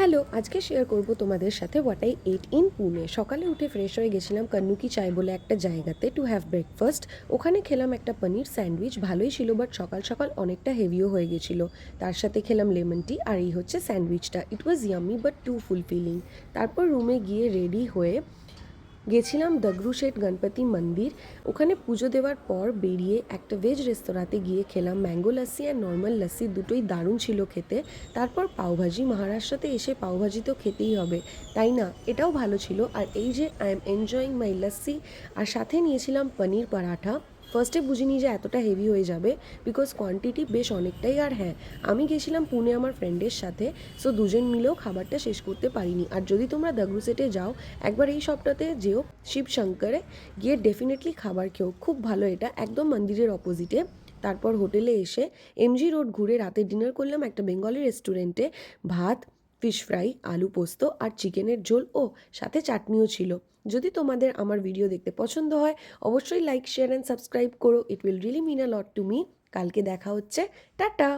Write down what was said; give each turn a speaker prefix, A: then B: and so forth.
A: Hello, আজকে share করব তোমাদের সাথে what I ate in Pune. সকালে উঠে ফ্রেশ হয়ে গেছিলাম কান্নুকি চায় বলে একটা জায়গাতে টু হ্যাভ ব্রেকফাস্ট। ওখানে খেলাম একটা পনির স্যান্ডউইচ, ভালোই ছিল বাট সকাল সকাল অনেকটা হেভিও হয়ে গেছিলো। তার সাথে খেলাম লেমন টি আর এই হচ্ছে স্যান্ডউইচটা। ইট ওয়াজ ইয়াম্মি বাট টু ফুলফিলিং। তারপর রুমে গিয়ে রেডি হয়ে গেছিলাম দগরু শেঠ গণপতি মন্দির। ওখানে পুজো দেওয়ার পর বেরিয়ে একটা ভেজ রেস্তোরাঁতে গিয়ে খেলাম ম্যাঙ্গো লাস্সি আর নর্মাল লাস্সি, দুটোই দারুণ ছিল খেতে। তারপর পাওভাজি, মহারাষ্ট্রতে এসে পাওভাজি তো খেতেই হবে, তাই না? এটাও ভালো ছিল। আর এই যে I am enjoying my lassi, আর সাথে নিয়েছিলাম পনির পরাঠা। ফার্স্টে বুঝিনি যে এতটা হেভি হয়ে যাবে, বিকজ কোয়ান্টিটি বেশ অনেকটাই। আর হ্যাঁ, আমি গেছিলাম পুনে আমার ফ্রেন্ডের সাথে, সো দুজন মিলেও খাবারটা শেষ করতে পারিনি। আর যদি তোমরা দগরু সেটে যাও, একবার এই সপ্তাহতে যেও শিব শঙ্করে, গিয়ে ডেফিনেটলি খাবার খেও, খুব ভালো এটা, একদম মন্দিরের অপোজিটে। তারপর হোটেলে এসে এমজি রোড ঘুরে রাতে ডিনার করলাম একটা বেঙ্গলি রেস্টুরেন্টে। ভাত, ফিশ ফ্রাই, আলু পোস্ত আর চিকেনের ঝোল, ও সাথে চাটনিও ছিল। যদি তোমাদের আমার ভিডিও দেখতে পছন্দ হয়, অবশ্যই লাইক, শেয়ার অ্যান্ড সাবস্ক্রাইব করো। It will really mean a lot to me. কালকে দেখা হচ্ছে। টাটা।